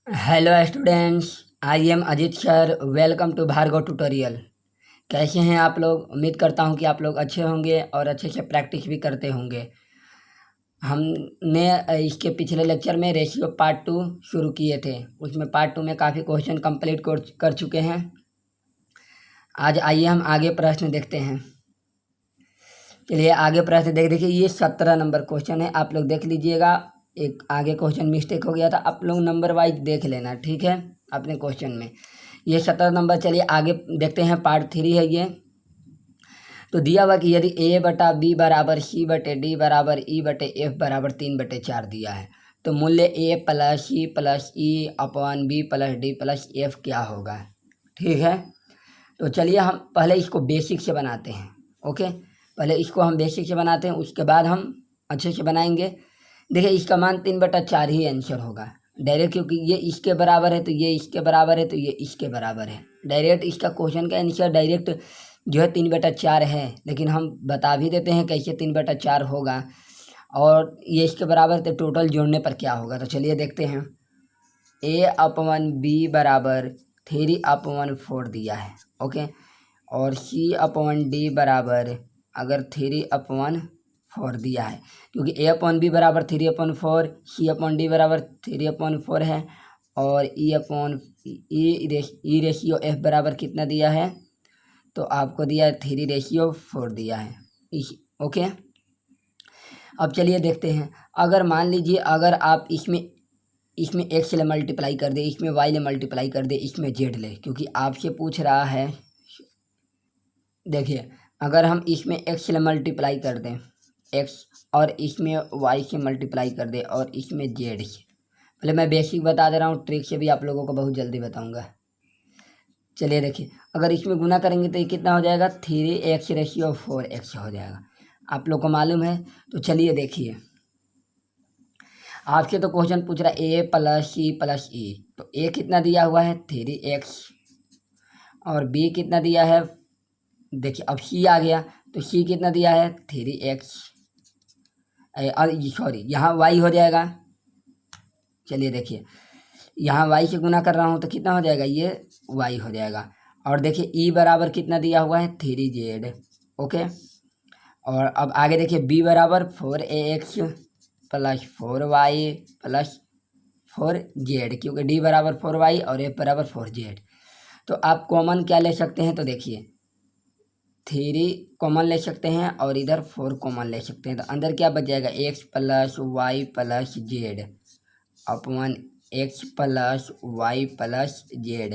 Hello students, I am Ajit sir. Welcome to Bhargav tutorial. कैसे हैं आप लोग? उम्मीद करता हूं कि आप लोग अच्छे होंगे और अच्छे से प्रैक्टिस भी करते होंगे। हमने इसके पिछले लेक्चर में रेशियो पार्ट 2 शुरू किए थे। उसमें पार्ट 2 में काफ़ी क्वेश्चन कंप्लीट कर चुके हैं। आज आइए हम आगे प्रश्न देखते हैं। चलिए आगे प्रश्न देखिए ये 17 नंबर क्वेश्चन है। आप लोग देख लीजिएगा। एक आगे क्वेश्चन मिस्टेक हो गया था, आप लोग नंबर वाइज देख लेना, ठीक है, अपने क्वेश्चन में। ये 17 नंबर। चलिए आगे देखते हैं, पार्ट 3 है ये। तो दिया हुआ कि यदि ए बटा बी बराबर सी बटे डी बराबर ई बटे एफ बराबर 3/4 दिया है, तो मूल्य A plus C plus E upon B plus D plus F क्या होगा? ठीक है, तो चलिए हम पहले इसको बेसिक से बनाते हैं। ओके, पहले इसको हम बेसिक से बनाते हैं, उसके बाद हम अच्छे से बनाएंगे। देखिए इसका मान 3/4 ही आंसर होगा डायरेक्ट, क्योंकि ये इसके बराबर है तो ये इसके बराबर है तो ये इसके बराबर है। डायरेक्ट इसका क्वेश्चन का आंसर डायरेक्ट जो है 3/4 है, लेकिन हम बता भी देते हैं कैसे 3/4 होगा। और ये इसके बराबर तो टोटल जोड़ने पर क्या होगा, तो चलिए देखते हैं। a/b बराबर 3/4 दिया है। ओके, और c/d बराबर अगर 3/4 दिया है, क्योंकि a/b बराबर 3/4, c/d बराबर 3/4 है, और ई रेशियो f बराबर कितना दिया है, तो आपको दिया है 3/4 दिया है। ओके, अब चलिए देखते हैं। अगर मान लीजिए अगर आप इसमें x से मल्टीप्लाई कर दे, इसमें y ले मल्टीप्लाई कर दे, इसमें z ले, क्योंकि आपसे पूछ रहा है। देखिए अगर हम इसमें x से मल्टीप्लाई कर दें x, और इसमें y से मल्टीप्लाई कर दे, और इसमें z से, पहले मैं बेसिक बता दे रहा हूँ, ट्रिक से भी आप लोगों को बहुत जल्दी बताऊँगा। चलिए देखिए, अगर इसमें गुना करेंगे तो ये कितना हो जाएगा, 3x/4x हो जाएगा। आप लोग को मालूम है। तो चलिए देखिए, आपसे तो क्वेश्चन पूछ रहा है a प्लस सी प्लस ई, तो a कितना दिया हुआ है 3x, और b कितना दिया है, देखिए अब c आ गया, तो c कितना दिया है 3x, सॉरी यहाँ y हो जाएगा। चलिए देखिए, यहाँ y से गुना कर रहा हूँ तो कितना हो जाएगा, ये y हो जाएगा। और देखिए e बराबर कितना दिया हुआ है 3z। ओके, और अब आगे देखिए b बराबर 4ax plus 4y plus 4z, क्योंकि d बराबर 4y और f बराबर 4z। तो आप कॉमन क्या ले सकते हैं, तो देखिए 3 कॉमन ले सकते हैं और इधर 4 कॉमन ले सकते हैं, तो अंदर क्या बच जाएगा, x plus Y plus Z upon x plus Y plus Z.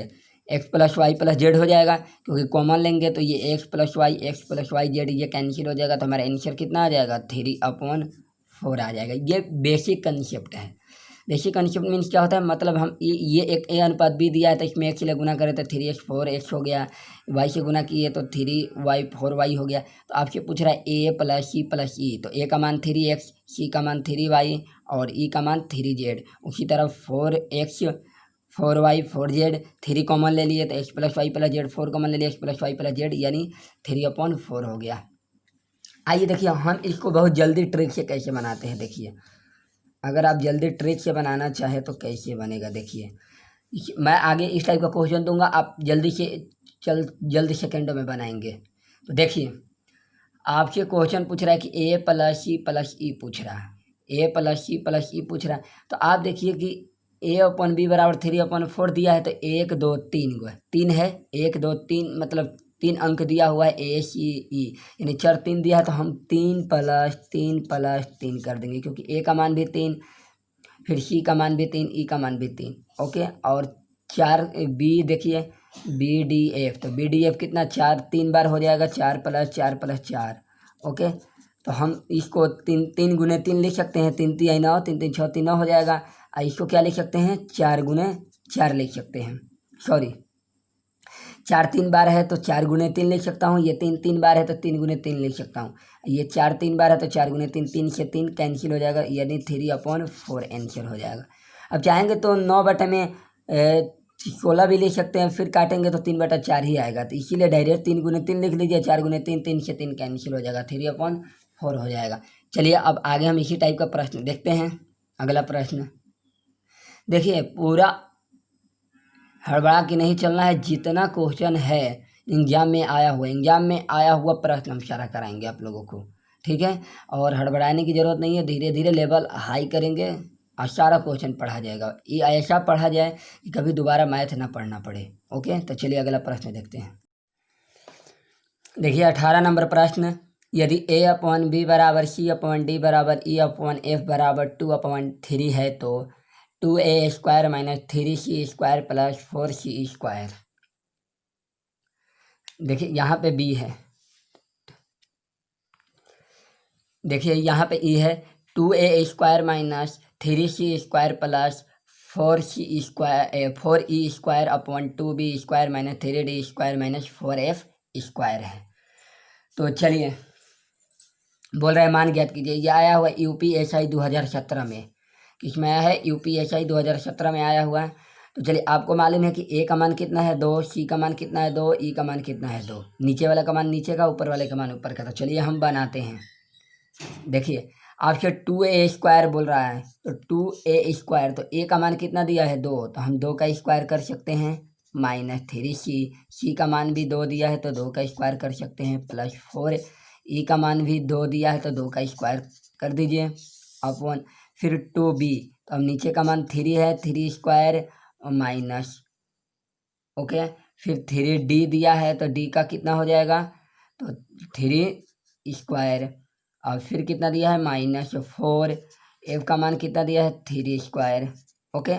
X plus Y plus Z हो जाएगा, क्योंकि कॉमन लेंगे तो ये एक्स प्लस वाई जेड ये कैंसिल हो जाएगा, तो हमारा आंसर कितना आ जाएगा 3/4 आ जाएगा। ये बेसिक कंसेप्ट है। बेसिक कंसेप्ट मीन्स क्या होता है, मतलब हम ये एक a/b दिया है, तो इसमें x से गुना करें तो 3x/4x हो गया, y से गुना किए तो 3y/4y हो गया। तो आपसे पूछ रहा है a प्लस सी प्लस ई, तो a का मान 3x, c का मान 3y और e का मान 3z। उसी तरह 4x 4y 4z, 3 कॉमन ले लिए तो x plus Y plus Z, 4 common ले लिए x plus Y plus Z, यानी 3/4 हो गया। आइए देखिए हम इसको बहुत जल्दी ट्रिक से कैसे बनाते हैं। देखिए अगर आप जल्दी ट्रिक से बनाना चाहे तो कैसे बनेगा, देखिए मैं आगे इस टाइप का क्वेश्चन दूंगा, आप जल्दी से जल्दी सेकेंडों में बनाएंगे। तो देखिए आपसे क्वेश्चन पूछ रहा है कि a प्लस सी प्लस ई पूछ रहा है, a प्लस सी प्लस ई पूछ रहा है। तो आप देखिए कि a/b बराबर 3/4 दिया है, तो 1 2 3 गो 3 है, 1 2 3 मतलब 3 अंक दिया हुआ है a c e, यानी 4 3 दिया है, तो हम 3 + 3 कर देंगे, क्योंकि a का मान भी 3, फिर c का मान भी 3, e का मान भी 3। ओके, और 4 b देखिए BDF, तो BDF कितना 4 3 बार हो जाएगा, 4 + 4 + 4। ओके, तो हम इसको 3 3 गुने 3 लिख सकते हैं, 3 3 9, 3 3 6 3 9 हो जाएगा। इसको क्या लिख सकते हैं, 4 गुने 4 लिख सकते हैं, सॉरी 4 3 बार है तो 4 गुने 3 लिख सकता हूँ, ये 3 3 बार है तो 3 गुने 3 लिख सकता हूँ, ये 4 3 बार है तो 4 गुने 3, 3 से 3 कैंसिल हो जाएगा, यानी 3/4 आंसर हो जाएगा। अब चाहेंगे तो 9/16 भी लिख सकते हैं, फिर काटेंगे तो 3/4 ही आएगा, तो इसीलिए डायरेक्ट 3 गुने 3 लिख लीजिए, 4 गुने 3, 3 से 3 कैंसिल हो जाएगा, 3/4 हो जाएगा। चलिए अब आगे हम इसी टाइप का प्रश्न देखते हैं। अगला प्रश्न देखिए, पूरा हड़बड़ा के नहीं चलना है। जितना क्वेश्चन है एग्जाम में आया हुआ प्रश्न हम सारा कराएंगे आप लोगों को, ठीक है। और हड़बड़ाने की ज़रूरत नहीं है, धीरे धीरे लेवल हाई करेंगे और सारा क्वेश्चन पढ़ा जाएगा। ये ऐसा पढ़ा जाए कि कभी दोबारा मैथ ना पढ़ना पड़े। ओके, तो चलिए अगला प्रश्न देखते हैं। देखिए 18 नंबर प्रश्न, यदि a/b बराबर c/d बराबर e/f बराबर 2/3 है तो 2a² minus 3c² plus 4c²। देखिए यहाँ पे b है, देखिए यहाँ पे e है, 2a² minus 3c² plus 4e² minus 3d² minus 4f² है। तो चलिए बोल रहे हैं मान ज्ञात कीजिए। यह आया हुआ UPSI 2017 में, किसमें आया है? UPSI 2017 में आया हुआ है। तो चलिए आपको मालूम है कि A का मान कितना है 2, C का मान कितना है 2, E का मान कितना है 2। नीचे वाला का मान नीचे का, ऊपर वाले का मान ऊपर का। तो चलिए हम बनाते हैं। देखिए आपसे 2a² बोल रहा है, तो 2a², तो A का मान कितना दिया है 2, तो हम 2 का स्क्वायर कर सकते हैं, माइनस 3c का मान भी 2 दिया है तो 2 का स्क्वायर कर सकते हैं, प्लस 4e का मान भी 2 दिया है तो 2 का स्क्वायर कर दीजिए, अपॉन फिर 2b, तो अब नीचे का मान 3 है, 3² माइनस, ओके, फिर 3d दिया है तो d का कितना हो जाएगा, तो 3² और फिर कितना दिया है -4, f का मान कितना दिया है 3²। ओके,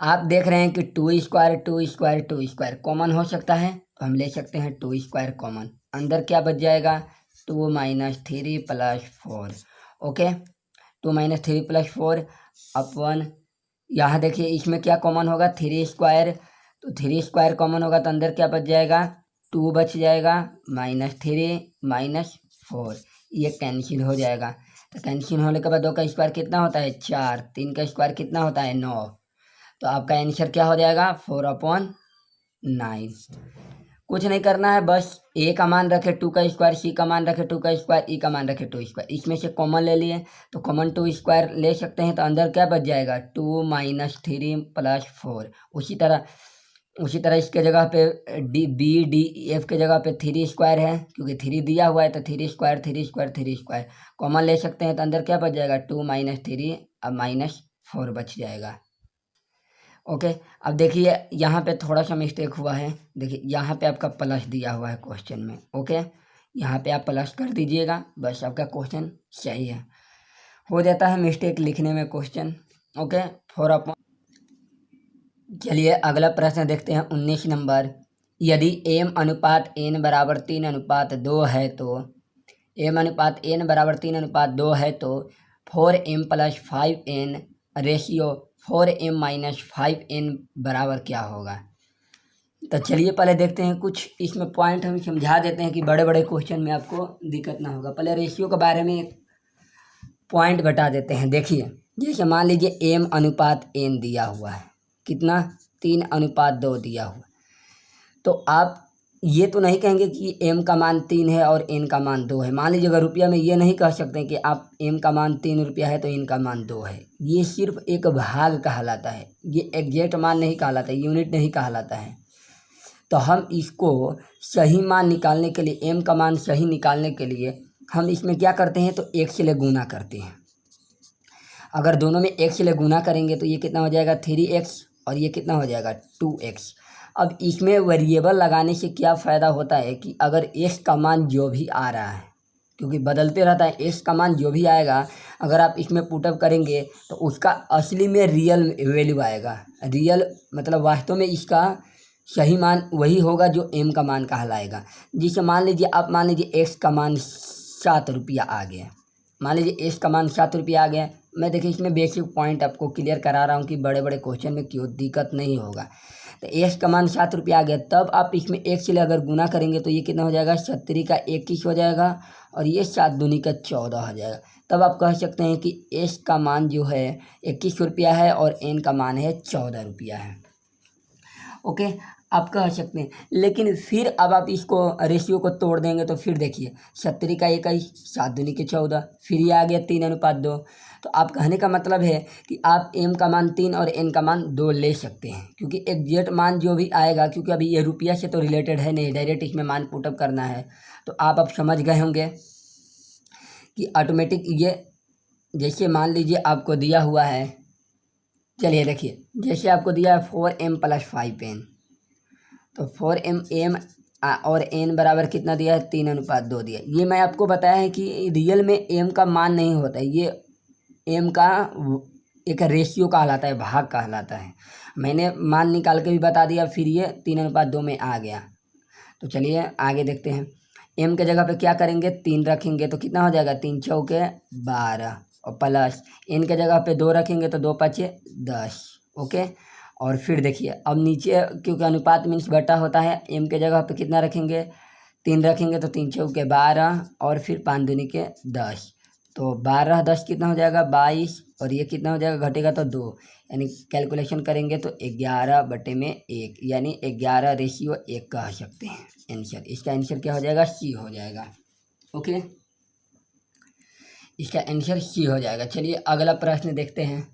आप देख रहे हैं कि 2² कॉमन हो सकता है, तो हम ले सकते हैं 2² कॉमन। अंदर क्या बच जाएगा 2 - 3 + 4। ओके, 2 - 3 + 4 अपन यहाँ देखिए इसमें क्या कॉमन होगा 3², तो 3² कॉमन होगा तो अंदर क्या बच जाएगा 2 बच जाएगा, -3 - 4, ये कैंसिल हो जाएगा। तो कैंसिल होने के बाद 2 का स्क्वायर कितना होता है 4, 3 का स्क्वायर कितना होता है 9, तो आपका आंसर क्या हो जाएगा 4/9। कुछ नहीं करना है, बस A का मान रखे 2 का स्क्वायर, C का मान रखे 2 का स्क्वायर, E का मान रखे 2², इसमें से कॉमन ले लिए तो कॉमन 2² ले सकते हैं, तो अंदर क्या बच जाएगा 2 - 3 + 4। उसी तरह इसके जगह पे BDF के जगह पे 3² है, क्योंकि 3 दिया हुआ है तो 3² कॉमन ले सकते हैं, तो अंदर क्या बच जाएगा 2 - 3 अब -4 बच जाएगा। ओके, अब देखिए यहाँ पे थोड़ा सा मिस्टेक हुआ है। देखिए यहाँ पे आपका प्लस दिया हुआ है क्वेश्चन में। ओके, यहाँ पे आप प्लस कर दीजिएगा, बस आपका क्वेश्चन सही है। हो जाता है मिस्टेक लिखने में क्वेश्चन। ओके, 4। चलिए अगला प्रश्न देखते हैं 19 नंबर, यदि m/n बराबर 3/2 है तो m/n बराबर 3/2 है तो 4m + 5n ratio 4m - 5n बराबर क्या होगा। तो चलिए पहले देखते हैं, कुछ इसमें पॉइंट हम समझा देते हैं कि बड़े बड़े क्वेश्चन में आपको दिक्कत ना होगा। पहले रेशियो के बारे में पॉइंट बता देते हैं। देखिए जैसे मान लीजिए m/n दिया हुआ है, कितना 3/2 दिया हुआ, तो आप ये तो नहीं कहेंगे कि m का मान 3 है और n का मान 2 है। मान लीजिए अगर रुपया में ये नहीं कह सकते कि आप m का मान 3 रुपया है तो n का मान 2 है। ये सिर्फ एक भाग कहलाता है, ये एग्जैक्ट मान नहीं कहलाता, यूनिट नहीं कहलाता है। तो हम इसको सही मान निकालने के लिए, m का मान सही निकालने के लिए हम इसमें क्या करते हैं, तो 1 से ले गुना करते हैं। अगर दोनों में 1 से ले गुना करेंगे तो ये कितना हो जाएगा 3x और ये कितना हो जाएगा 2x। अब इसमें वेरिएबल लगाने से क्या फ़ायदा होता है कि अगर x का मान जो भी आ रहा है, क्योंकि बदलते रहता है, x का मान जो भी आएगा अगर आप इसमें पुटअप करेंगे तो उसका असली में रियल वैल्यू आएगा। रियल मतलब वास्तव में इसका सही मान वही होगा जो m का मान कहलाएगा। जिसे मान लीजिए x का मान 7 रुपया आ गया, मान लीजिए x का मान 7 रुपया आ गया। मैं देखिए इसमें बेसिक पॉइंट आपको क्लियर करा रहा हूँ कि बड़े बड़े क्वेश्चन में क्यों दिक्कत नहीं होगा। तो x का मान 7 रुपया आ गया, तब आप इसमें 1 से अगर गुना करेंगे तो ये कितना हो जाएगा 7 का 21 हो जाएगा और ये 7 दूनी का 14 हो जाएगा। तब आप कह सकते हैं कि x का मान जो है 21 रुपया है और n का मान है 14 रुपया है। ओके, आप कह सकते हैं, लेकिन फिर अब आप इसको रेशियो को तोड़ देंगे तो फिर देखिए 70 का 21, 7 दूनी के 14, फिर ये आ गया 3/2। तो आप कहने का मतलब है कि आप m का मान 3 और n का मान 2 ले सकते हैं, क्योंकि एग्जैक्ट मान जो भी आएगा, क्योंकि अभी ये रुपया से तो रिलेटेड है नहीं, डायरेक्ट इसमें मान पुटअप करना है। तो आप अब समझ गए होंगे कि ऑटोमेटिक ये जैसे मान लीजिए आपको दिया हुआ है, चलिए देखिए, जैसे आपको दिया है 4m + 5n, तो 4m और n बराबर कितना दिया है, 3:2 दिया। ये मैं आपको बताया है कि रियल में m का मान नहीं होता है, ये m का एक रेशियो कहलाता है, भाग कहलाता है। मैंने मान निकाल के भी बता दिया, फिर ये 3:2 में आ गया। तो चलिए आगे देखते हैं। m के जगह पे क्या करेंगे, 3 रखेंगे तो कितना हो जाएगा, 3 चौके 12, और प्लस n के जगह पे 2 रखेंगे तो 2 5 10। ओके, और फिर देखिए अब नीचे, क्योंकि अनुपात मीन्स बटा होता है, m के जगह पे कितना रखेंगे, 3 रखेंगे तो 3 चौके 12, और फिर 5 दूनी के 10, तो 12 10 कितना हो जाएगा, 22, और ये कितना हो जाएगा, घटेगा तो 2, यानी कैलकुलेशन करेंगे तो 11/1, यानी 11:1 कह सकते हैं आंसर। इसका आंसर क्या हो जाएगा, सी हो जाएगा। ओके, इसका आंसर सी हो जाएगा। चलिए अगला प्रश्न देखते हैं।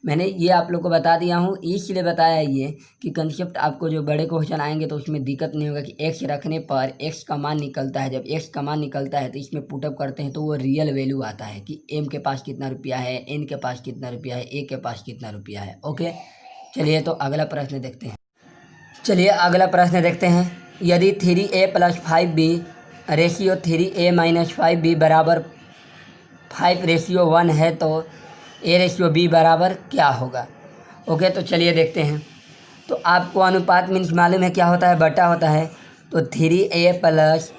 मैंने ये आप लोग को बता दिया हूँ, इसलिए बताया ये कि कंसेप्ट आपको जो बड़े क्वेश्चन आएंगे तो उसमें दिक्कत नहीं होगा कि x रखने पर x का मान निकलता है। जब x का मान निकलता है तो इसमें पुटअप करते हैं तो वो रियल वैल्यू आता है कि m के पास कितना रुपया है, n के पास कितना रुपया है, a के पास कितना रुपया है। ओके, चलिए तो अगला प्रश्न देखते हैं। चलिए अगला प्रश्न देखते हैं। यदि 3a + 5b ratio 3a - 5b बराबर 5:1 है तो a/b बराबर क्या होगा। ओके, तो चलिए देखते हैं। तो आपको अनुपात मीन्स मालूम है क्या होता है, बटा होता है। तो 3a +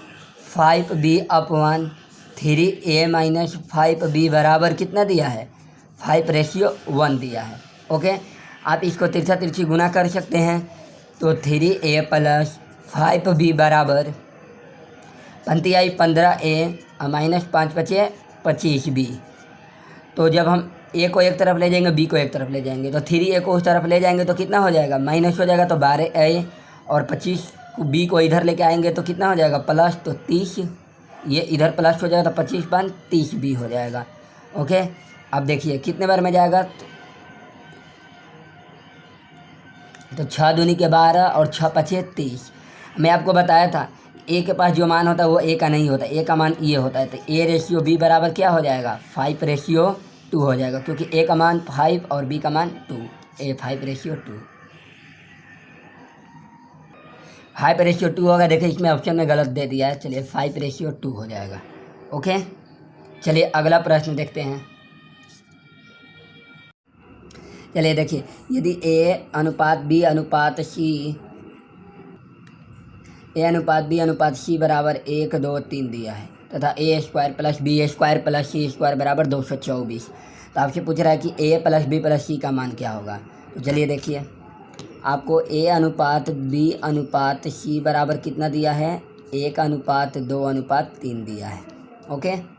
5b upon 3a - 5b बराबर कितना दिया है, 5:1 दिया है। ओके, आप इसको तिरछा तिरछी गुना कर सकते हैं। तो 3a + 5b बराबर 15a - 5 × 5 25b। तो जब हम a को एक तरफ ले जाएंगे, b को एक तरफ ले जाएंगे, तो 3a को उस तरफ ले जाएंगे तो कितना हो जाएगा, माइनस हो जाएगा, तो 12a, और 25 b को इधर लेके आएंगे तो कितना हो जाएगा, प्लस, तो 30, ये इधर प्लस हो जाएगा तो 25 × 5 30b हो जाएगा। ओके, अब देखिए कितने बार में जाएगा, तो 6 दूनी के 12 और 6 5 30। मैं आपको बताया था a के पास जो मान होता है वो a का नहीं होता, a का मान ये होता है। तो a/b बराबर क्या हो जाएगा, 5:2 हो जाएगा, क्योंकि a का मान 5 और b का मान 2, a 5:2 5:2 होगा। देखिए इसमें ऑप्शन में गलत दे दिया है, चलिए 5:2 हो जाएगा। ओके, चलिए अगला प्रश्न देखते हैं। चलिए देखिए, यदि a/b/c बराबर 1 2 3 दिया है तथा a² + b² + c² बराबर 224, तो आपसे पूछ रहा है कि a + b + c का मान क्या होगा। तो चलिए देखिए, आपको a/b/c बराबर कितना दिया है, 1:2:3 दिया है। ओके,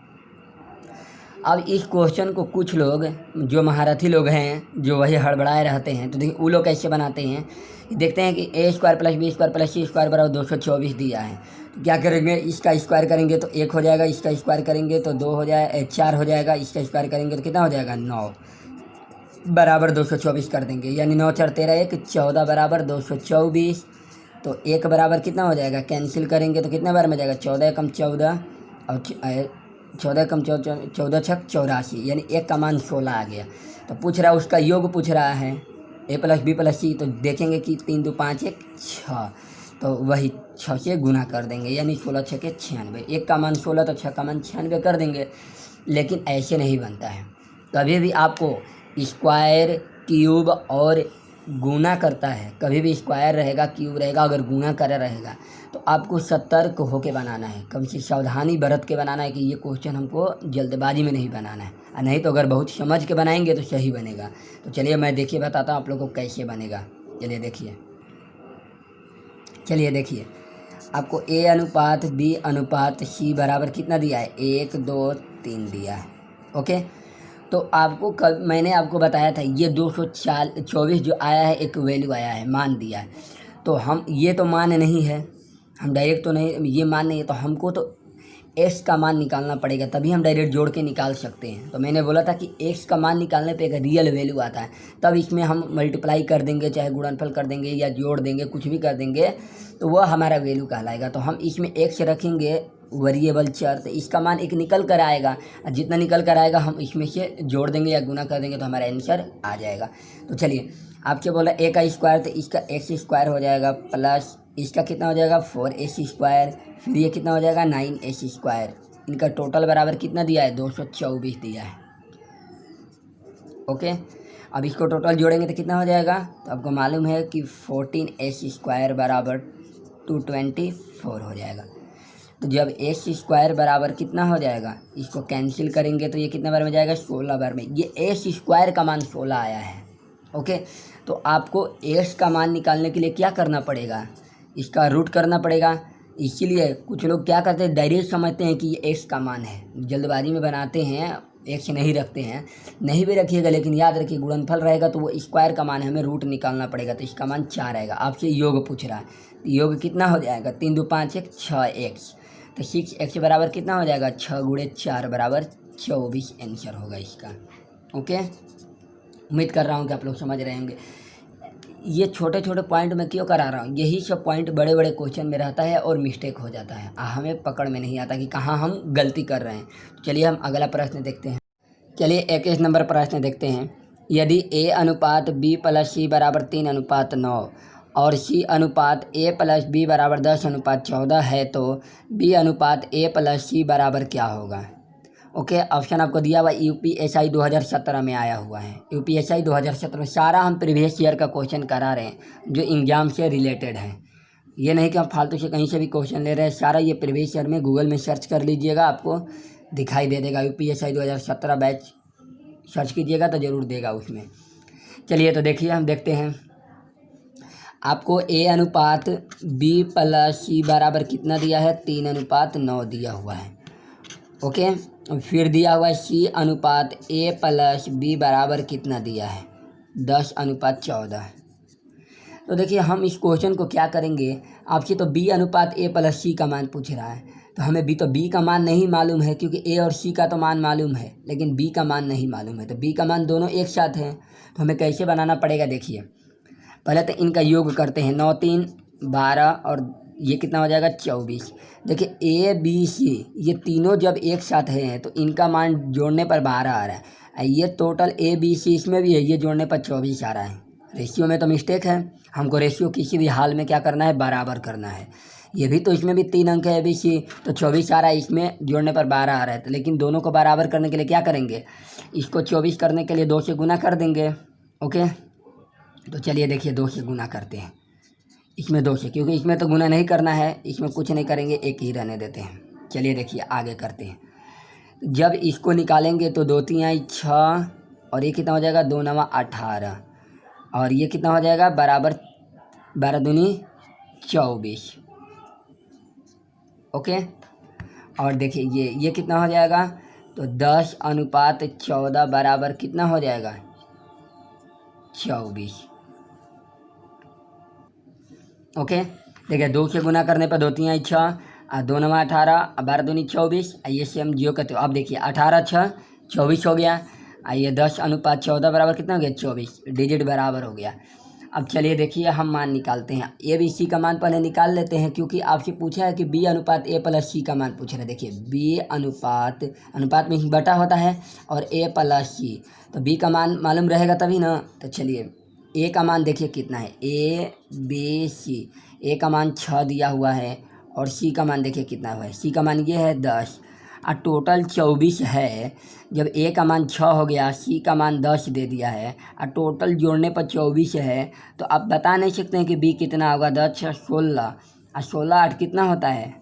अब इस क्वेश्चन को कुछ लोग जो महारथी लोग हैं, जो वही हड़बड़ाए रहते हैं, तो देखिए वो लोग कैसे बनाते हैं। देखते हैं कि a² + b² + c² बराबर 224 दिया है, तो क्या करेंगे, इसका स्क्वायर करेंगे तो 1 हो जाएगा, इसका स्क्वायर करेंगे तो 2 हो जाए 4 हो जाएगा, इसका स्क्वायर करेंगे तो कितना हो जाएगा, 9 बराबर 224 कर देंगे, यानी 9 4 13 1 14 बराबर 224। तो 1 बराबर कितना हो जाएगा, कैंसिल करेंगे तो कितने बार में जाएगा, 14 × 14 और 14 × 14 = 84, यानी 1 का मान 16 आ गया। तो पूछ रहा है, उसका योग पूछ रहा है, a + b + c, तो देखेंगे कि 3 2 5 1 6, तो वही 6 से गुना कर देंगे, यानी 16 6 के 96, 1 का मान 16 तो 6 का मान 96 कर देंगे। लेकिन ऐसे नहीं बनता है, कभी भी आपको स्क्वायर, क्यूब और गुना करता है, कभी भी स्क्वायर रहेगा, क्यूब रहेगा, अगर गुना कर रहेगा तो आपको सतर्क होके बनाना है, कम से सावधानी बरत के बनाना है कि ये क्वेश्चन हमको जल्दबाजी में नहीं बनाना है, और नहीं तो अगर बहुत समझ के बनाएंगे तो सही बनेगा। तो चलिए मैं देखिए बताता हूँ आप लोगों को कैसे बनेगा। चलिए देखिए, आपको a/b/c बराबर कितना दिया है, 1 2 3 दिया है। ओके, तो आपको मैंने आपको बताया था ये 224 जो आया है, एक वैल्यू आया है, मान दिया है। तो हम ये तो मान नहीं है, हम डायरेक्ट तो नहीं, ये मान नहीं है, तो हमको तो एक्स का मान निकालना पड़ेगा, तभी हम डायरेक्ट जोड़ के निकाल सकते हैं। तो मैंने बोला था कि एक्स का मान निकालने पे एक रियल वैल्यू आता है, तब इसमें हम मल्टीप्लाई कर देंगे, चाहे गुणनफल कर देंगे या जोड़ देंगे, कुछ भी कर देंगे, तो वह हमारा वैल्यू कहलाएगा। तो हम इसमें एक्स रखेंगे वेरिएबल चर, तो इसका मान एक निकल कर आएगा, जितना निकल कर आएगा हम इसमें से जोड़ देंगे या गुना कर देंगे तो हमारा आंसर आ जाएगा। तो चलिए, आपसे बोला ए का स्क्वायर, तो इसका एक्स स्क्वायर हो जाएगा, प्लस इसका कितना हो जाएगा 4x स्क्वायर, फिर ये कितना हो जाएगा 9x स्क्वायर। इनका टोटल बराबर कितना दिया है 224 दिया है। ओके, अब इसको टोटल जोड़ेंगे तो कितना हो जाएगा, तो आपको मालूम है कि 14x स्क्वायर बराबर 224 हो जाएगा। तो जब एक्स स्क्वायर बराबर कितना हो जाएगा, इसको कैंसिल करेंगे तो ये कितना बार में जाएगा 16 बार में। ये एक्स स्क्वायर का मान 16 आया है। ओके, तो आपको एक्स का मान निकालने के लिए क्या करना पड़ेगा, इसका रूट करना पड़ेगा। इसीलिए कुछ लोग क्या करते हैं, डायरेक्ट समझते हैं कि ये एक्स का मान है, जल्दबाजी में बनाते हैं, एक्स नहीं रखते हैं। नहीं भी रखिएगा, लेकिन याद रखिए गुणनफल रहेगा तो वो स्क्वायर का मान है, हमें रूट निकालना पड़ेगा। तो इसका मान 4 आएगा। आपसे योग पूछ रहा है, योग कितना हो जाएगा 3 2 5 1 6x, तो 6x बराबर कितना हो जाएगा 6 गुणे 4 बराबर 24 आंसर होगा इसका। ओके, उम्मीद कर रहा हूँ कि आप लोग समझ रहे होंगे। ये छोटे छोटे पॉइंट मैं क्यों करा रहा हूँ, यही सब पॉइंट बड़े बड़े क्वेश्चन में रहता है और मिस्टेक हो जाता है, हमें पकड़ में नहीं आता कि कहाँ हम गलती कर रहे हैं। चलिए हम अगला प्रश्न देखते हैं। चलिए 21 नंबर प्रश्न देखते हैं। यदि a अनुपात b प्लस c बराबर 3 अनुपात 9 और c अनुपात a प्लस b बराबर 10 अनुपात 14 है, तो b अनुपात a प्लस c बराबर क्या होगा। ओके, ऑप्शन आपको दिया हुआ UPSI 2017 में आया हुआ है। UPSI 2017 में सारा हम प्रीवियस ईयर का क्वेश्चन करा रहे हैं जो एग्जाम से रिलेटेड है। ये नहीं कि हम फालतू से कहीं से भी क्वेश्चन ले रहे हैं, सारा ये प्रीवियस ईयर में गूगल में सर्च कर लीजिएगा, आपको दिखाई दे देगा। UPSI 2017 बैच सर्च कीजिएगा तो ज़रूर देगा उसमें। चलिए तो देखिए, हम देखते हैं। आपको a अनुपात b प्लस c बराबर कितना दिया है 3 अनुपात 9 दिया हुआ है। ओके, फिर दिया हुआ है c अनुपात a प्लस b बराबर कितना दिया है 10 अनुपात 14। तो देखिए, हम इस क्वेश्चन को क्या करेंगे, आपसे तो b अनुपात a प्लस c का मान पूछ रहा है, तो हमें तो b का मान नहीं मालूम है, क्योंकि a और c का तो मान मालूम है लेकिन b का मान नहीं मालूम है। तो b का मान दोनों एक साथ हैं, तो हमें कैसे बनाना पड़ेगा, देखिए पहले तो इनका योग करते हैं। 9 3 12 और ये कितना हो जाएगा 24। देखिए ए बी सी ये तीनों जब एक साथ हैं तो इनका मान जोड़ने पर 12 आ रहा है। ये टोटल ए बी सी इसमें भी है, ये जोड़ने पर 24 आ रहा है। रेशियो में तो मिस्टेक है, हमको रेशियो किसी भी हाल में क्या करना है, बराबर करना है। ये भी तो इसमें भी 3 अंक है ए बी सी, तो 24 आ रहा है, इसमें जोड़ने पर 12 आ रहा है। तो लेकिन दोनों को बराबर करने के लिए क्या करेंगे, इसको 24 करने के लिए 2 से गुना कर देंगे। ओके, तो चलिए देखिए 2 से गुना करते हैं, इसमें 2 से, क्योंकि इसमें तो गुना नहीं करना है, इसमें कुछ नहीं करेंगे, एक ही रहने देते हैं। चलिए देखिए आगे करते हैं। जब इसको निकालेंगे तो 2 3 6 और ये कितना हो जाएगा 2 9 18 और ये कितना हो जाएगा बराबर 12 दूनी 24। ओके, और देखिए ये कितना हो जाएगा, तो 10 अनुपात 14 बराबर कितना हो जाएगा 24। ओके, देखिए 2 से गुना करने पर 2 3 6 2 9 18 12 दूनी 24। ये से हम जीरो करते हो। अब देखिए 18 6 24 हो गया। ये 10 अनुपात 14 बराबर कितना हो गया 24, डिजिट बराबर हो गया। अब चलिए देखिए हम मान निकालते हैं। ए बी सी का मान पहले निकाल लेते हैं, क्योंकि आपसे पूछा है कि बी अनुपात ए प्लस सी का मान पूछ रहे हैं। देखिए बी अनुपात में बटा होता है और ए प्लस सी, तो बी का मान मालूम रहेगा तभी ना। तो चलिए ए का मान देखिए कितना है, ए बी सी, ए का मान 6 दिया हुआ है और सी का मान देखिए कितना हुआ है, सी का मान ये है 10 और टोटल 24 है। जब ए का मान 6 हो गया, सी का मान 10 दे दिया है और टोटल जोड़ने पर 24 है, तो आप बता नहीं सकते हैं कि बी कितना होगा। 10 6 16 और 16 8 कितना होता है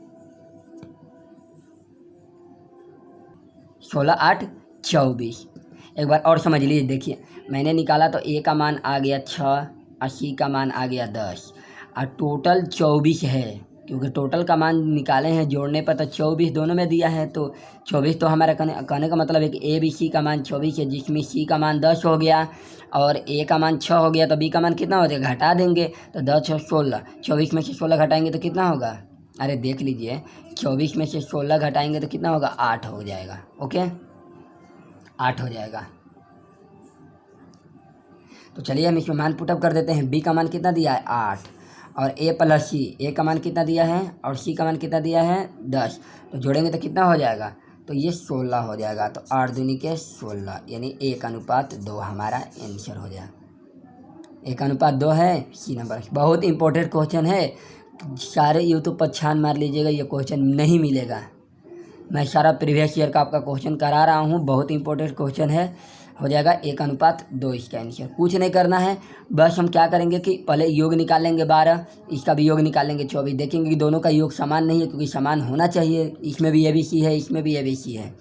16 8 24। एक बार और समझ लीजिए, देखिए मैंने निकाला तो ए का मान आ गया 6 और सी का मान आ गया 10 और टोटल 24 है, क्योंकि टोटल का मान निकाले हैं जोड़ने पर तो 24 दोनों में दिया है। तो 24 तो हमारा कहने का मतलब है कि ए बी सी का मान 24 है, जिसमें सी का मान 10 हो गया और ए का मान 6 हो गया, तो बी का मान कितना हो जाएगा, घटा देंगे तो 10 और 16, 24 में से 16 घटाएंगे तो कितना होगा अरे देख लीजिए, 24 में से 16 घटाएंगे तो कितना होगा, 8 हो जाएगा। ओके, 8 हो जाएगा। तो चलिए हम इसमें मान पुटअप कर देते हैं। बी का मान कितना दिया है, 8, और ए प्लस सी, ए का मान कितना दिया है और सी का मान कितना दिया है, 10। तो जोड़ेंगे तो कितना हो जाएगा, तो ये 16 हो जाएगा। तो 8 दूनी के 16, यानी 1:2 हमारा आंसर हो जाएगा। 1:2 है, सी नंबर। बहुत इंपॉर्टेंट क्वेश्चन है, सारे यूट्यूब पर छान मार लीजिएगा, ये क्वेश्चन नहीं मिलेगा। मैं सारा प्रीवियस ईयर का आपका क्वेश्चन करा रहा हूँ, बहुत इंपॉर्टेंट क्वेश्चन है। हो जाएगा 1:2 इसका आंसर। कुछ नहीं करना है, बस हम क्या करेंगे कि पहले योग निकाल लेंगे 12, इसका भी योग निकाल लेंगे 24। देखेंगे कि दोनों का योग समान नहीं है, क्योंकि समान होना चाहिए। इसमें भी ABC है, इसमें भी ABC है।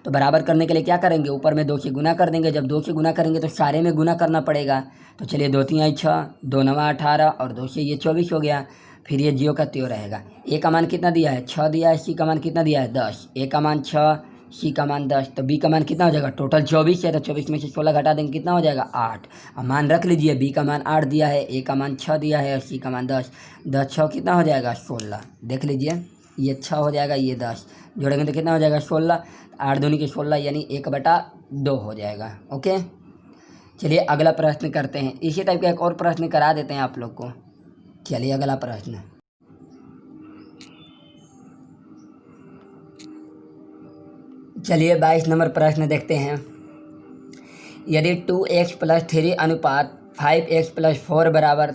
तो बराबर करने के लिए क्या करेंगे, ऊपर में 2 से गुना कर देंगे। जब 2 से गुना करेंगे तो सारे में गुना करना पड़ेगा। तो चलिए 2 3 6, 2 9 18 और 2 से ये 24 हो गया। फिर ये जियो का त्यों रहेगा। ए का मान कितना दिया है, 6 दिया है। सी का मान कितना दिया है, 10। ए का मान 6, सी का मान 10। तो बी का मान कितना हो जाएगा, टोटल 24 है, तो 24 में से 16 घटा देंगे, कितना हो जाएगा, 8। अब मान रख लीजिए, बी का मान 8 दिया है, ए का मान 6 दिया है और सी का मान 10। 10 6 कितना हो जाएगा, 16। देख लीजिए, ये 6 हो जाएगा, ये 10, जोड़ेंगे तो कितना हो जाएगा, 16। 8 दूनी के 16, यानी 1/2 हो जाएगा। ओके, चलिए अगला प्रश्न करते हैं। इसी टाइप का एक और प्रश्न करा देते हैं आप लोग को। चलिए अगला प्रश्न, चलिए 22 नंबर प्रश्न देखते हैं। यदि 2x + 3 अनुपात 5x + 4 बराबर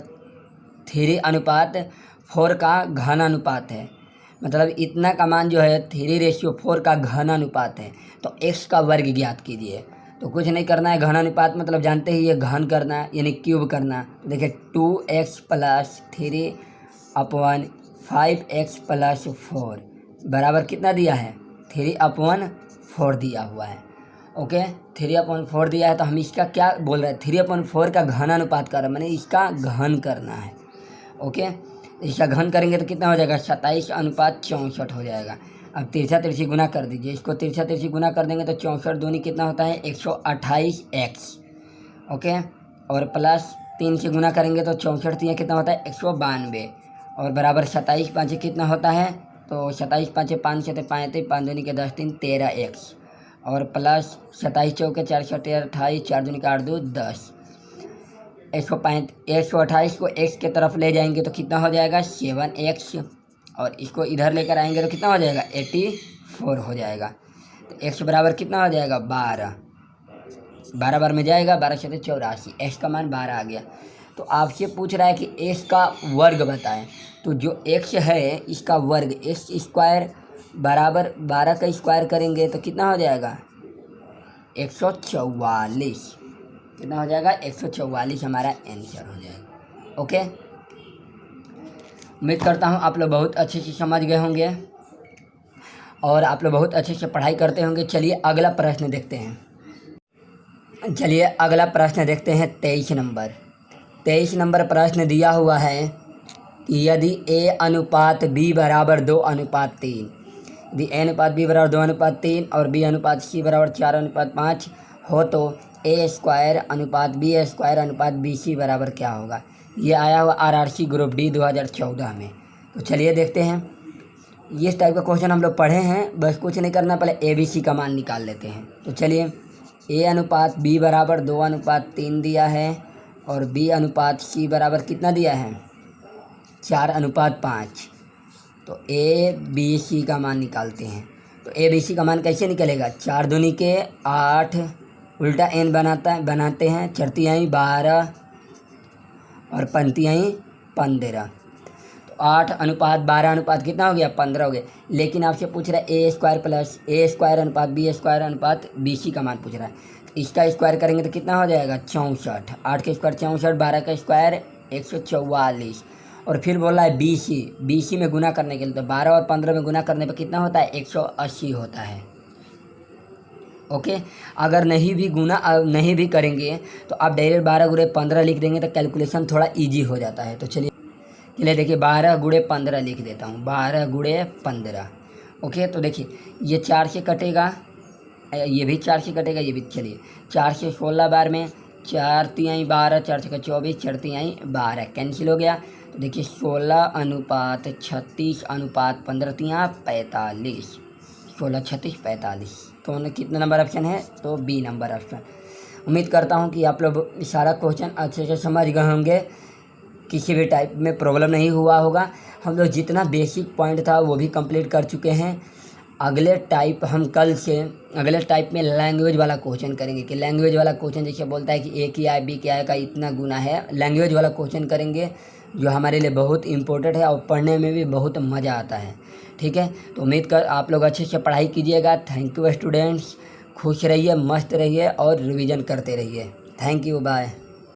3:4 का घन अनुपात है, मतलब इतना का मान जो है 3:4 का घन अनुपात है, तो x का वर्ग ज्ञात कीजिए। तो कुछ नहीं करना है, घन अनुपात मतलब जानते ही ये घन करना है, यानी क्यूब करना। तो देखिए 2x + 3 5x + 4 बराबर कितना दिया है, 3/4 दिया हुआ है। ओके, 3/4 दिया है, तो हम इसका क्या बोल रहे हैं, 3/4 का घन अनुपात कर रहे हैं, मैंने इसका घन करना है। ओके, इसका घन करेंगे तो कितना हो जाएगा, 27:64 हो जाएगा। अब तिरछा तिरछी गुना कर दीजिए, इसको तिरछा तिरछी गुना कर देंगे तो 64 दूनी कितना होता है, 128x। ओके, और प्लस 3 से गुना करेंगे तो 64 3 कितना होता है, 192, और बराबर 27 5 कितना होता है, तो 27 5 5 7 5 5 दूनी के 10 3 13x, और प्लस 27 चौके 4 6 28, 4 दूनी का 8 2 10। 128 को x के तरफ ले जाएंगे तो कितना हो जाएगा, 7x, और इसको इधर लेकर आएंगे तो कितना हो जाएगा, 84 हो जाएगा। तो x बराबर कितना हो जाएगा, 12। 12 बार में जाएगा, 12 से 84, x का मान 12 आ गया। तो आपसे पूछ रहा है कि x का वर्ग बताएं। तो जो x है इसका वर्ग, x² बराबर 12 का स्क्वायर करेंगे तो कितना हो जाएगा, 144। कितना हो जाएगा, 144 हमारा आंसर हो जाएगा। ओके, उम्मीद करता हूँ आप लोग बहुत अच्छे से समझ गए होंगे और आप लोग बहुत अच्छे से पढ़ाई करते होंगे। चलिए अगला प्रश्न देखते हैं। चलिए अगला प्रश्न देखते हैं, 23 नंबर। 23 नंबर प्रश्न दिया हुआ है कि यदि A/B बराबर 2:3, यदि A/B बराबर 2:3 और B/C बराबर 4:5 हो तो A²/B² बराबर क्या होगा। ये आया हुआ RRC ग्रुप D 2014 में। तो चलिए देखते हैं, ये टाइप का क्वेश्चन हम लोग पढ़े हैं, बस कुछ नहीं करना, पहले ABC का मान निकाल लेते हैं। तो चलिए A/B बराबर 2:3 दिया है और B/C बराबर कितना दिया है, 4:5। तो ABC का मान निकालते हैं। तो ABC का मान कैसे निकलेगा, 4 दूनी के 8, उल्टा n बनाते हैं, चरतियाई 12 और पंक्तियाई 15। तो 8:12 कितना हो गया, 15 हो गया। लेकिन आपसे पूछ रहा है A²+A²/B² का मान पूछ रहा है। इसका स्क्वायर करेंगे तो कितना हो जाएगा, 64। 8 का स्क्वायर 64, 12 का स्क्वायर 144, और फिर बोला है BC में गुना करने के लिए। तो 12 और 15 में गुना करने पर कितना होता है, 180 होता है। ओके, अगर नहीं भी करेंगे तो आप डायरेक्ट 12 × 15 लिख देंगे तो कैलकुलेशन थोड़ा इजी हो जाता है। तो चलिए देखिए 12 × 15 लिख देता हूँ, 12 × 15। ओके, तो देखिए ये 4 से कटेगा, ये भी 4 से कटेगा, ये भी। चलिए 4 से 16 बार में 4 × 3 = 12, 4 × 6 = 24, 4 × 3 = 12, कैंसिल हो गया। तो देखिए 16:36:15 तियाँ 45, 16, 36, 45। तो कितना नंबर ऑप्शन है? तो बी नंबर ऑप्शन। उम्मीद करता हूँ कि आप लोग सारा क्वेश्चन अच्छे से समझ गए होंगे, किसी भी टाइप में प्रॉब्लम नहीं हुआ होगा। हम लोग जितना बेसिक पॉइंट था वो भी कंप्लीट कर चुके हैं। अगले टाइप हम कल से अगले टाइप में लैंग्वेज वाला क्वेश्चन करेंगे कि लैंग्वेज वाला क्वेश्चन जैसे बोलता है कि ए की आई बी की आई का इतना गुना है, लैंग्वेज वाला क्वेश्चन करेंगे जो हमारे लिए बहुत इम्पोर्टेंट है और पढ़ने में भी बहुत मज़ा आता है। ठीक है, तो उम्मीद कर आप लोग अच्छे से पढ़ाई कीजिएगा। थैंक यू स्टूडेंट्स, खुश रहिए, मस्त रहिए और रिवीजन करते रहिए। Thank you, bye.